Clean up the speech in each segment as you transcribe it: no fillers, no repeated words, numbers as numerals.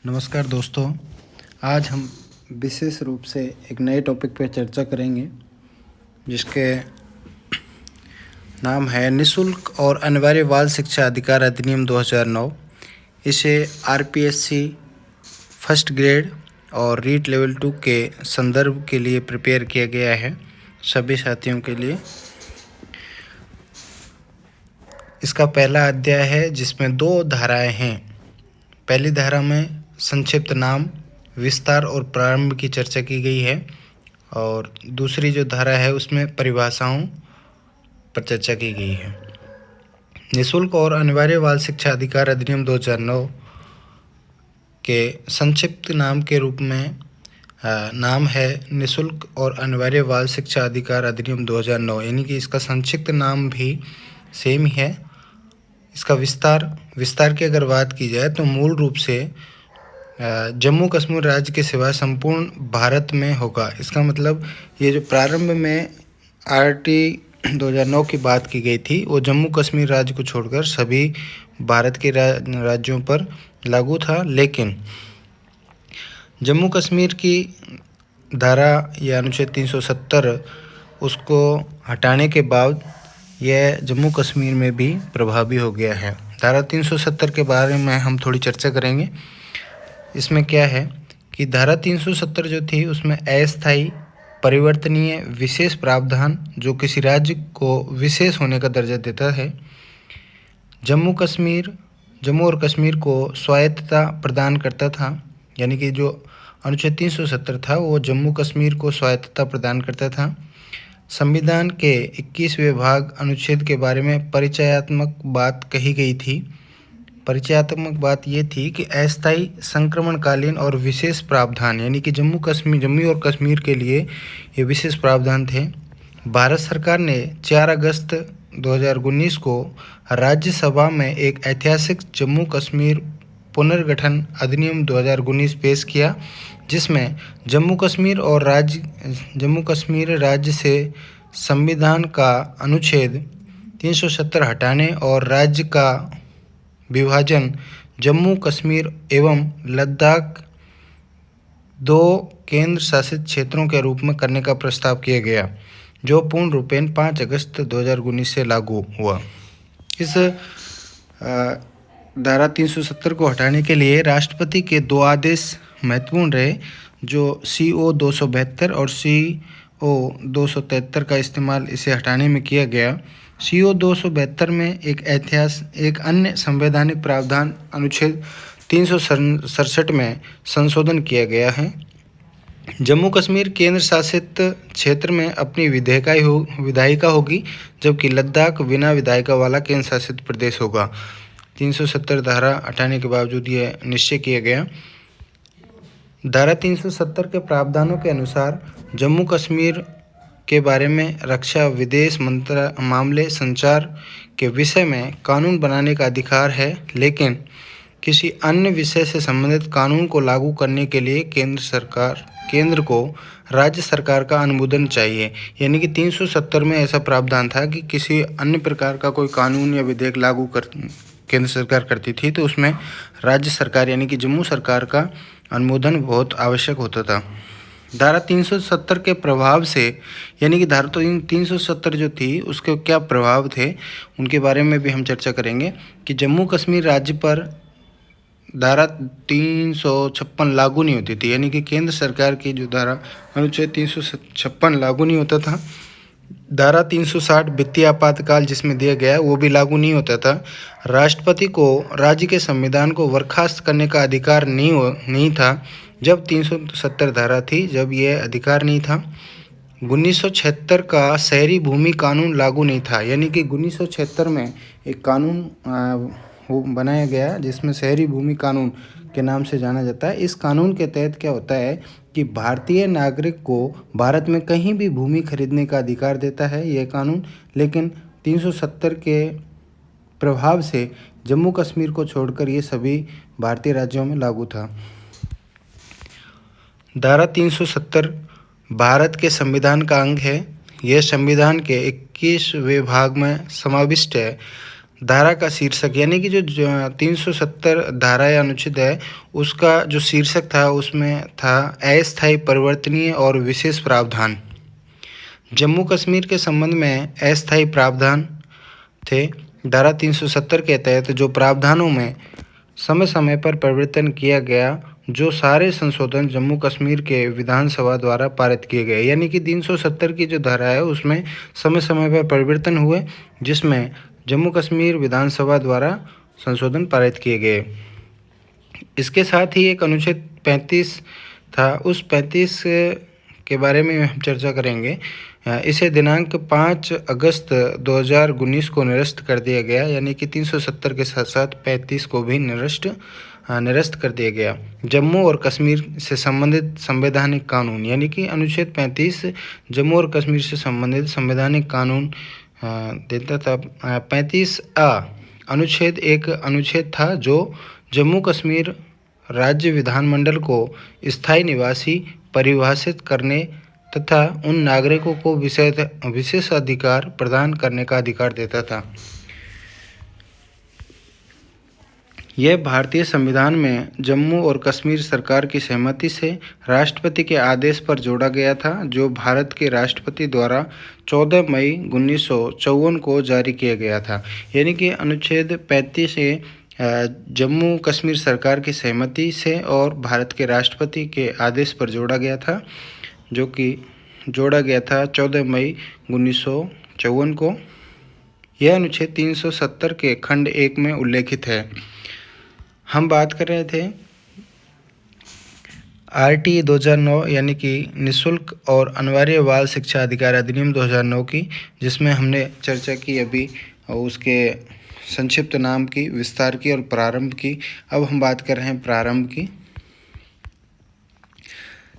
नमस्कार दोस्तों, आज हम विशेष रूप से एक नए टॉपिक पर चर्चा करेंगे जिसके नाम है निःशुल्क और अनिवार्य बाल शिक्षा अधिकार अधिनियम 2009। इसे आरपीएससी फर्स्ट ग्रेड और रीट लेवल 2 के संदर्भ के लिए प्रिपेयर किया गया है सभी साथियों के लिए। इसका पहला अध्याय है जिसमें 2 धाराएं हैं। पहली धारा में संक्षिप्त नाम, विस्तार और प्रारंभ की चर्चा की गई है और दूसरी जो धारा है उसमें परिभाषाओं पर चर्चा की गई है। निःशुल्क और अनिवार्य बाल शिक्षा अधिकार अधिनियम 2009 के संक्षिप्त नाम के रूप में नाम है निःशुल्क और अनिवार्य बाल शिक्षा अधिकार अधिनियम 2009, यानी कि इसका संक्षिप्त नाम भी सेम ही है। इसका विस्तार की अगर बात की जाए तो मूल रूप से जम्मू कश्मीर राज्य के सिवा संपूर्ण भारत में होगा। इसका मतलब ये जो प्रारंभ में आरटी 2009 की बात की गई थी वो जम्मू कश्मीर राज्य को छोड़कर सभी भारत के राज्यों पर लागू था, लेकिन जम्मू कश्मीर की धारा या अनुच्छेद 370 उसको हटाने के बाद यह जम्मू कश्मीर में भी प्रभावी हो गया है। धारा 370 के बारे में हम थोड़ी चर्चा करेंगे। इसमें क्या है कि धारा 370 जो थी उसमें अस्थायी, परिवर्तनीय, विशेष प्रावधान जो किसी राज्य को विशेष होने का दर्जा देता है, जम्मू और कश्मीर को स्वायत्तता प्रदान करता था। यानी कि जो अनुच्छेद 370 था वो जम्मू कश्मीर को स्वायत्तता प्रदान करता था। संविधान के 21वें भाग अनुच्छेद के बारे में परिचयात्मक बात कही गई थी। परिचयात्मक बात ये थी कि अस्थायी, संक्रमणकालीन और विशेष प्रावधान, यानी कि जम्मू और कश्मीर के लिए ये विशेष प्रावधान थे। भारत सरकार ने 4 अगस्त 2019 को राज्यसभा में एक ऐतिहासिक जम्मू कश्मीर पुनर्गठन अधिनियम 2019 पेश किया, जिसमें जम्मू कश्मीर राज्य से संविधान का अनुच्छेद 370 हटाने और राज्य का विभाजन जम्मू कश्मीर एवं लद्दाख 2 केंद्र शासित क्षेत्रों के रूप में करने का प्रस्ताव किया गया, जो पूर्ण रूपेण 5 अगस्त 2019 से लागू हुआ। इस धारा 370 को हटाने के लिए राष्ट्रपति के 2 आदेश महत्वपूर्ण रहे, जो CO 272 और CO 273 का इस्तेमाल इसे हटाने में किया गया। CO 272 में एक अन्य संवैधानिक प्रावधान अनुच्छेद 367 में संशोधन किया गया है। जम्मू कश्मीर केंद्र शासित क्षेत्र में अपनी विधायिका होगी, जबकि लद्दाख बिना विधायिका वाला केंद्र शासित प्रदेश होगा। 370 धारा हटाने के बावजूद यह निश्चय किया गया। धारा 370 के प्रावधानों के अनुसार जम्मू कश्मीर के बारे में रक्षा, विदेश मामले, संचार के विषय में कानून बनाने का अधिकार है, लेकिन किसी अन्य विषय से संबंधित कानून को लागू करने के लिए केंद्र को राज्य सरकार का अनुमोदन चाहिए। यानी कि 370 में ऐसा प्रावधान था कि किसी अन्य प्रकार का कोई कानून या विधेयक लागू केंद्र सरकार करती थी तो उसमें राज्य सरकार यानी कि जम्मू सरकार का अनुमोदन बहुत आवश्यक होता था। धारा 370 के प्रभाव से, यानी कि धारा 370 जो थी उसके क्या प्रभाव थे उनके बारे में भी हम चर्चा करेंगे कि जम्मू कश्मीर राज्य पर धारा 356 लागू नहीं होती थी। यानी कि केंद्र सरकार की जो धारा अनुच्छेद 356 लागू नहीं होता था। धारा 360 वित्तीय आपातकाल जिसमें दिया गया वो भी लागू नहीं होता था। राष्ट्रपति को राज्य के संविधान को बर्खास्त करने का अधिकार नहीं था जब 370 धारा थी, जब यह अधिकार नहीं था। 1976 का शहरी भूमि कानून लागू नहीं था। यानी कि 1976 में एक कानून बनाया गया जिसमें शहरी भूमि कानून के नाम से जाना जाता है। इस कानून के तहत क्या होता है कि भारतीय नागरिक को भारत में कहीं भी भूमि खरीदने का अधिकार देता है यह कानून, लेकिन 370 के प्रभाव से जम्मू कश्मीर को छोड़कर ये सभी भारतीय राज्यों में लागू था। धारा 370 भारत के संविधान का अंग है। यह संविधान के 21वें भाग में समाविष्ट है। धारा का शीर्षक, यानी कि जो 370 धारा या अनुच्छेद है उसका जो शीर्षक था उसमें था अस्थायी, परिवर्तनीय और विशेष प्रावधान। जम्मू कश्मीर के संबंध में अस्थायी प्रावधान थे। धारा 370 के तहत जो प्रावधानों में समय समय पर परिवर्तन किया गया, जो सारे संशोधन जम्मू कश्मीर के विधानसभा द्वारा पारित किए गए, यानी कि 370 की जो धारा है उसमें समय समय पर परिवर्तन हुए, जिसमें जम्मू कश्मीर विधानसभा द्वारा संशोधन पारित किए गए। इसके साथ ही एक अनुच्छेद 35 था, उस 35 के बारे में हम चर्चा करेंगे। इसे दिनांक 5 अगस्त 2019 को निरस्त कर दिया गया, यानी कि 370 के साथ साथ 35 को भी निरस्त कर दिया गया। जम्मू और कश्मीर से संबंधित संवैधानिक कानून, यानी कि अनुच्छेद 35 जम्मू और कश्मीर से संबंधित संवैधानिक कानून देता था। 35A अनुच्छेद एक अनुच्छेद था जो जम्मू कश्मीर राज्य विधानमंडल को स्थायी निवासी परिभाषित करने तथा उन नागरिकों को विशेष अधिकार प्रदान करने का अधिकार देता था। यह भारतीय संविधान में जम्मू और कश्मीर सरकार की सहमति से राष्ट्रपति के आदेश पर जोड़ा गया था, जो भारत के राष्ट्रपति द्वारा 14 मई 1954 को जारी किया गया था। यानी कि अनुच्छेद 35 से जम्मू कश्मीर सरकार की सहमति से और भारत के राष्ट्रपति के आदेश पर जोड़ा गया था, जो कि जोड़ा गया था 14 मई 1954 को। यह अनुच्छेद 370 के खंड 1 में उल्लेखित है। हम बात कर रहे थे RT 2009, यानी कि निःशुल्क और अनिवार्य बाल शिक्षा अधिकार अधिनियम 2009 की, जिसमें हमने चर्चा की अभी उसके संक्षिप्त नाम की, विस्तार की और प्रारंभ की। अब हम बात कर रहे हैं प्रारंभ की।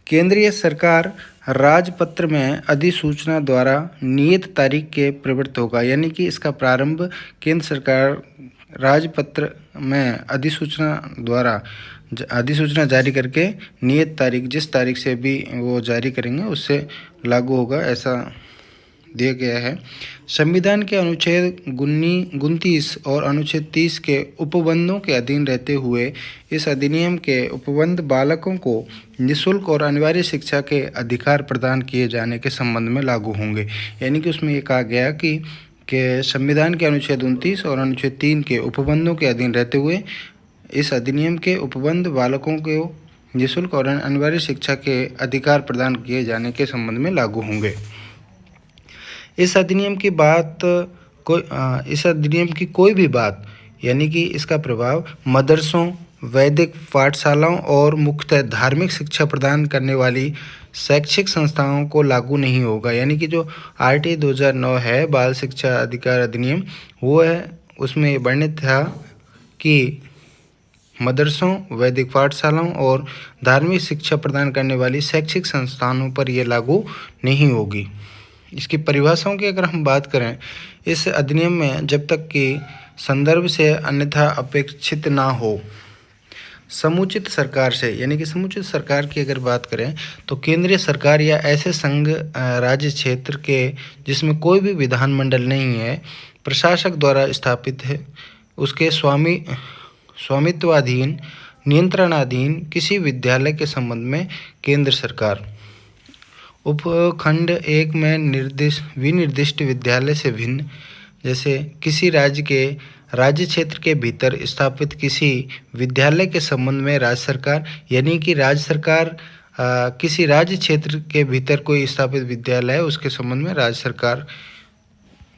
केंद्रीय सरकार राजपत्र में अधिसूचना द्वारा नियत तारीख के प्रवृत्त होगा, यानी कि इसका प्रारंभ केंद्र सरकार राजपत्र में अधिसूचना जारी करके नियत तारीख, जिस तारीख से भी वो जारी करेंगे उससे लागू होगा, ऐसा दिया गया है। संविधान के अनुच्छेद 29 और अनुच्छेद 30 के उपबंधों के अधीन रहते हुए इस अधिनियम के उपबंध बालकों को निःशुल्क और अनिवार्य शिक्षा के अधिकार प्रदान किए जाने के संबंध में लागू होंगे। यानी कि उसमें ये कहा गया कि संविधान के अनुच्छेद 29 और अनुच्छेद 3 के उपबंधों के अधीन रहते हुए इस अधिनियम के उपबंध बालकों को निःशुल्क और अनिवार्य शिक्षा के अधिकार प्रदान किए जाने के संबंध में लागू होंगे। इस अधिनियम की कोई भी बात, यानी कि इसका प्रभाव मदरसों, वैदिक पाठशालाओं और मुख्यतः धार्मिक शिक्षा प्रदान करने वाली शैक्षिक संस्थाओं को लागू नहीं होगा। यानी कि जो RT 2009 है, बाल शिक्षा अधिकार अधिनियम, वो है, उसमें वर्णित था कि मदरसों, वैदिक पाठशालाओं और धार्मिक शिक्षा प्रदान करने वाली शैक्षिक संस्थानों पर यह लागू नहीं होगी। इसकी परिभाषाओं की अगर हम बात करें, इस अधिनियम में जब तक कि संदर्भ से अन्यथा अपेक्षित ना हो, समुचित सरकार से, यानी कि समुचित सरकार की अगर बात करें तो केंद्रीय सरकार या ऐसे संघ राज्य क्षेत्र के जिसमें कोई भी विधानमंडल नहीं है, प्रशासक द्वारा स्थापित है, उसके स्वामित्वाधीन, नियंत्रणाधीन किसी विद्यालय के संबंध में केंद्र सरकार उपखंड 1 में विनिर्दिष्ट विद्यालय से भिन्न, जैसे किसी राज्य क्षेत्र के भीतर स्थापित किसी विद्यालय के संबंध में राज्य सरकार, यानी कि राज्य सरकार किसी राज्य क्षेत्र के भीतर कोई स्थापित विद्यालय है उसके संबंध में राज्य सरकार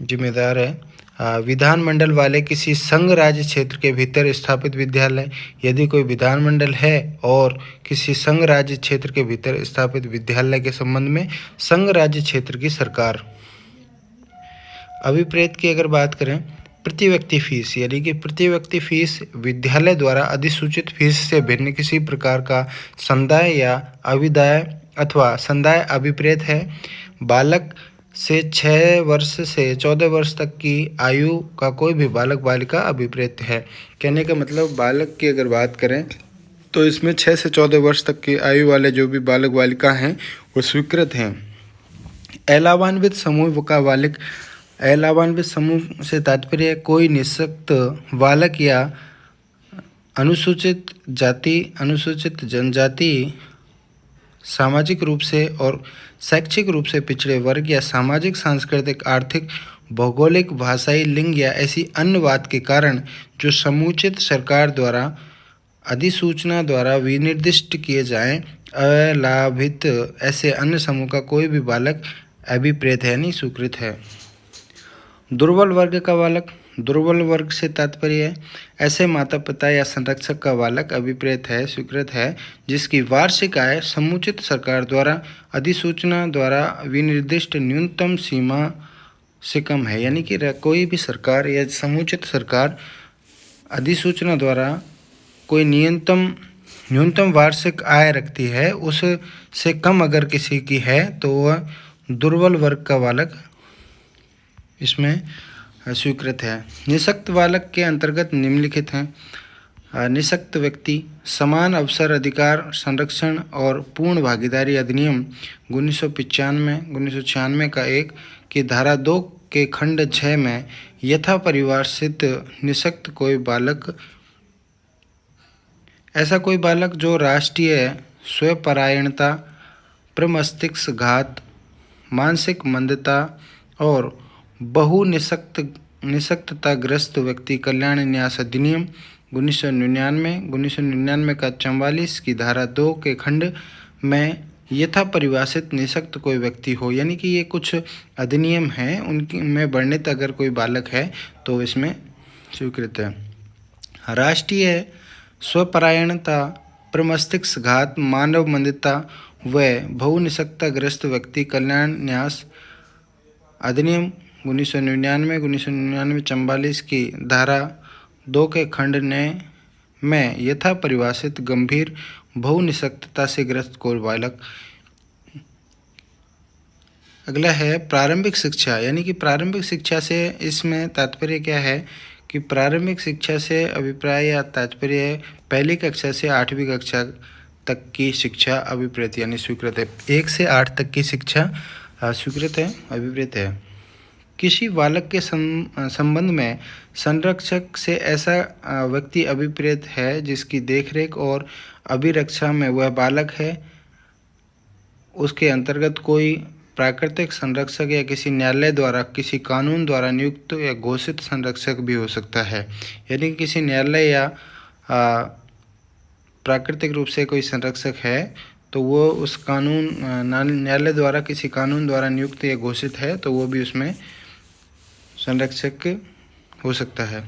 जिम्मेदार है। विधानमंडल वाले किसी संघ राज्य क्षेत्र के भीतर स्थापित विद्यालय, यदि कोई विधानमंडल है और किसी संघ राज्य क्षेत्र के भीतर स्थापित विद्यालय के संबंध में संघ राज्य क्षेत्र की सरकार। अभिप्रेत की अगर बात करें, प्रति व्यक्ति फीस, यानी कि प्रति व्यक्ति फीस विद्यालय द्वारा अधिसूचित फीस से भिन्न किसी प्रकार का संदाय या अभिदाय अथवा संदाय अभिप्रेत है। बालक से 6 वर्ष से 14 वर्ष तक की आयु का कोई भी बालक बालिका अभिप्रेत है। कहने का मतलब, बालक की अगर बात करें तो इसमें 6 से 14 वर्ष तक की आयु वाले जो भी बालक बालिका हैं वो स्वीकृत हैं। अलावान्वित समूह का अलावान्वित समूह से तात्पर्य कोई निःशक्त बालक या अनुसूचित जाति, अनुसूचित जनजाति, सामाजिक रूप से और शैक्षिक रूप से पिछड़े वर्ग या सामाजिक, सांस्कृतिक, आर्थिक, भौगोलिक, भाषाई, लिंग या ऐसी अन्य बात के कारण जो समुचित सरकार द्वारा अधिसूचना द्वारा विनिर्दिष्ट किए जाएं, अलाभित ऐसे अन्य समूह का कोई भी बालक अभिप्रेत है यानी स्वीकृत है। दुर्बल वर्ग का बालक, दुर्बल वर्ग से तात्पर्य है ऐसे माता पिता या संरक्षक का बालक अभिप्रेत है, स्वीकृत है, जिसकी वार्षिक आय समुचित सरकार द्वारा अधिसूचना द्वारा विनिर्दिष्ट न्यूनतम सीमा से कम है। यानी कि कोई भी सरकार या समुचित सरकार अधिसूचना द्वारा कोई न्यूनतम वार्षिक आय रखती है, उससे कम अगर किसी की है तो वह दुर्बल वर्ग का बालक इसमें स्वीकृत है। निःशक्त बालक के अंतर्गत निम्नलिखित हैं। निःशक्त व्यक्ति समान अवसर अधिकार संरक्षण और पूर्ण भागीदारी अधिनियम 1995 का 1 की धारा 2 के खंड 6 में यथा परिभाषित निःशक्त कोई बालक ऐसा कोई बालक जो राष्ट्रीय स्वपरायणता, प्रमस्तिष्कघात, मानसिक मंदता और बहु निःशक्तताग्रस्त व्यक्ति कल्याण न्यास अधिनियम 1999 का 44 की धारा 2 के खंड में यथा परिभाषित निःशक्त कोई व्यक्ति हो। यानी कि ये कुछ अधिनियम हैं, उनकी में वर्णित अगर कोई बालक है तो इसमें स्वीकृत है। राष्ट्रीय स्वपरायणता, प्रमस्तिष्कघात, मानव मंदता व बहुनिःशक्तताग्रस्त व्यक्ति कल्याण न्यास अधिनियम 1999 44 की धारा 2 के खंड में यथा परिभाषित गंभीर बहुनिःशक्तता से ग्रस्त कोई बालक। अगला है प्रारंभिक शिक्षा, यानी कि प्रारंभिक शिक्षा से इसमें तात्पर्य क्या है कि प्रारंभिक शिक्षा से अभिप्राय या तात्पर्य है पहली कक्षा से 8वीं कक्षा तक की शिक्षा अभिप्रेत यानी स्वीकृत है। 1 से 8 तक की शिक्षा स्वीकृत है, अभिप्रेत है। किसी बालक के संबंध में संरक्षक से ऐसा व्यक्ति अभिप्रेत है जिसकी देखरेख और अभिरक्षा में वह बालक है। उसके अंतर्गत कोई प्राकृतिक संरक्षक या किसी न्यायालय द्वारा किसी कानून द्वारा नियुक्त या घोषित संरक्षक भी हो सकता है। यानी कि किसी न्यायालय या प्राकृतिक रूप से कोई संरक्षक है तो वो उस न्यायालय द्वारा किसी कानून द्वारा नियुक्त या घोषित है तो वो भी उसमें संरक्षक हो सकता है।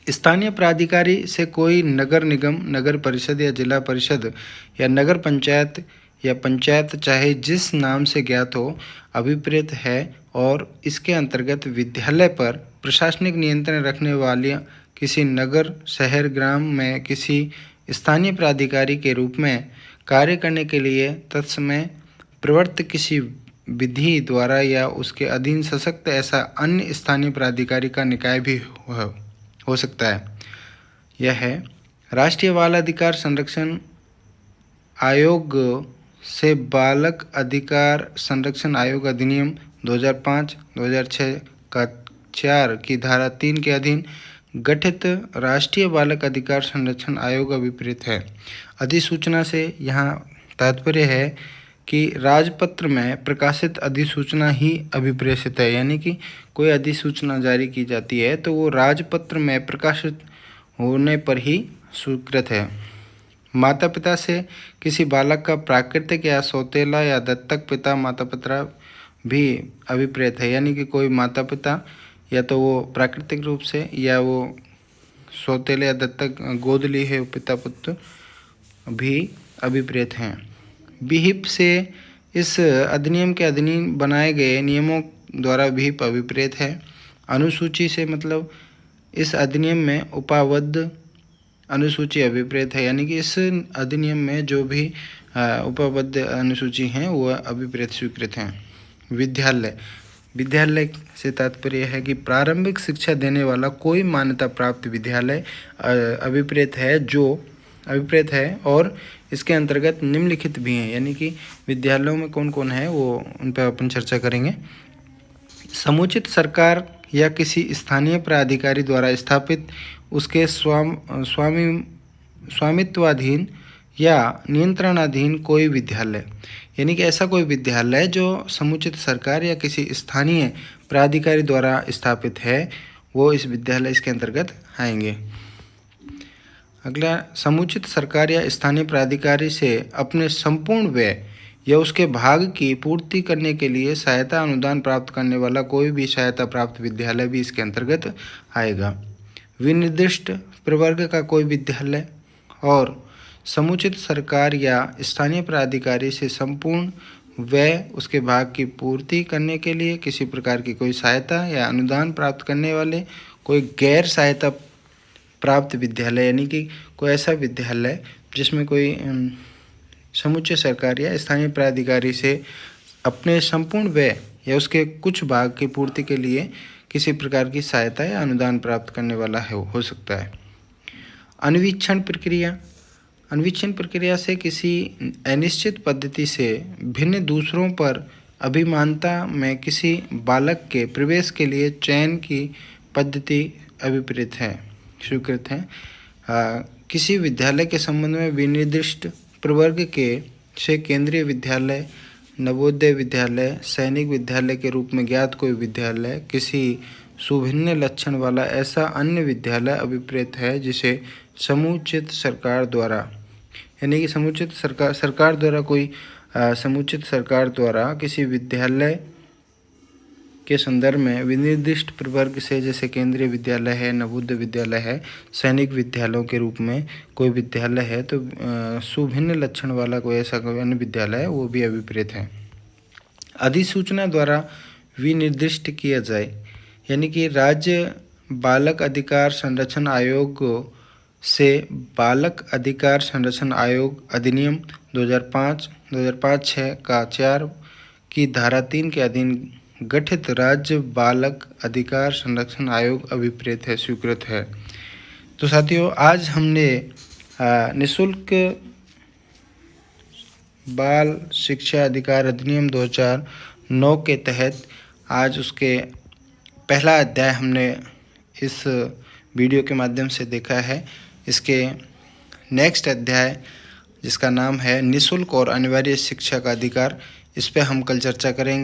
स्थानीय प्राधिकारी से कोई नगर निगम, नगर परिषद या जिला परिषद या नगर पंचायत या पंचायत चाहे जिस नाम से ज्ञात हो अभिप्रेत है और इसके अंतर्गत विद्यालय पर प्रशासनिक नियंत्रण रखने वाले किसी नगर, शहर, ग्राम में किसी स्थानीय प्राधिकारी के रूप में कार्य करने के लिए तत्समय प्रवृत्त किसी विधि द्वारा या उसके अधीन सशक्त ऐसा अन्य स्थानीय प्राधिकारी का निकाय भी हो सकता है। यह है राष्ट्रीय बाल अधिकार संरक्षण आयोग से बालक अधिकार संरक्षण आयोग अधिनियम 2005-2006 का 4 की धारा 3 के अधीन गठित राष्ट्रीय बालक अधिकार संरक्षण आयोग अभिप्रेत है। अधिसूचना से यहाँ तात्पर्य है कि राजपत्र में प्रकाशित अधिसूचना ही अभिप्रेषित है। यानी कि कोई अधिसूचना जारी की जाती है तो वो राजपत्र में प्रकाशित होने पर ही स्वीकृत है। माता पिता से किसी बालक का प्राकृतिक या सौतेला या दत्तक पिता माता पिता भी अभिप्रेत है। यानी कि कोई माता पिता या तो वो प्राकृतिक रूप से या वो सौतेले या दत्तक गोद ली है पिता पुत्र भी अभिप्रेत हैं। विहिप से इस अधिनियम के अधीन बनाए गए नियमों द्वारा विहिप अभिप्रेत है। अनुसूची से मतलब इस अधिनियम में उपाबद्ध अनुसूची अभिप्रेत है। यानी कि इस अधिनियम में जो भी उपाबद्ध अनुसूची हैं वह अभिप्रेत स्वीकृत हैं। विद्यालय से तात्पर्य है कि प्रारंभिक शिक्षा देने वाला कोई मान्यता प्राप्त विद्यालय अभिप्रेत है और इसके अंतर्गत निम्नलिखित भी हैं। यानी कि विद्यालयों में कौन कौन है वो उन पर अपन चर्चा करेंगे। समुचित सरकार या किसी स्थानीय प्राधिकारी द्वारा स्थापित उसके स्वामित्वाधीन या नियंत्रणाधीन कोई विद्यालय, यानी कि ऐसा कोई विद्यालय जो समुचित सरकार या किसी स्थानीय प्राधिकारी द्वारा स्थापित है, वो इस विद्यालय इसके अंतर्गत आएंगे। अगला, समुचित सरकार या स्थानीय प्राधिकारी से अपने संपूर्ण व्यय या उसके भाग की पूर्ति करने के लिए सहायता अनुदान प्राप्त करने वाला कोई भी सहायता प्राप्त विद्यालय भी इसके अंतर्गत आएगा। विनिर्दिष्ट प्रवर्ग का कोई विद्यालय और समुचित सरकार या स्थानीय प्राधिकारी से संपूर्ण व्यय उसके भाग की पूर्ति करने के लिए किसी प्रकार की कोई सहायता या अनुदान प्राप्त करने वाले कोई गैर सहायता प्राप्त विद्यालय, यानी कि कोई ऐसा विद्यालय जिसमें कोई समुच्चय सरकार या स्थानीय प्राधिकारी से अपने संपूर्ण व्यय या उसके कुछ भाग की पूर्ति के लिए किसी प्रकार की सहायता या अनुदान प्राप्त करने वाला हो सकता है। अन्वीक्षण प्रक्रिया, अन्वीक्षण प्रक्रिया से किसी अनिश्चित पद्धति से भिन्न दूसरों पर अभिमानता में किसी बालक के प्रवेश के लिए चयन की पद्धति अभिप्रेत है, स्वीकृत है। किसी विद्यालय के संबंध में विनिर्दिष्ट प्रवर्ग के से केंद्रीय विद्यालय, नवोदय विद्यालय, सैनिक विद्यालय के रूप में ज्ञात कोई विद्यालय, किसी सुभिन्न लक्षण वाला ऐसा अन्य विद्यालय अभिप्रेत है जिसे समुचित सरकार द्वारा, यानी कि समुचित सरकार द्वारा कोई समुचित सरकार द्वारा किसी विद्यालय के संदर्भ में विनिर्दिष्ट प्रवर्ग से, जैसे केंद्रीय विद्यालय है, नवोदय विद्यालय है, सैनिक विद्यालयों के रूप में कोई विद्यालय है, तो सुभिन्न लक्षण वाला कोई ऐसा कोई अन्य विद्यालय है, वो भी अभिप्रेत है। अधिसूचना द्वारा विनिर्दिष्ट किया जाए, यानी कि राज्य बालक अधिकार संरक्षण आयोग से बालक अधिकार संरक्षण आयोग अधिनियम 2005/6 का 4 की धारा 3 के अधीन गठित राज्य बालक अधिकार संरक्षण आयोग अभिप्रेत है, स्वीकृत है। तो साथियों, आज हमने निःशुल्क बाल शिक्षा अधिकार अधिनियम 2009 के तहत आज उसके पहला अध्याय हमने इस वीडियो के माध्यम से देखा है। इसके नेक्स्ट अध्याय, जिसका नाम है निःशुल्क और अनिवार्य शिक्षा का अधिकार, इस पर हम कल चर्चा करेंगे।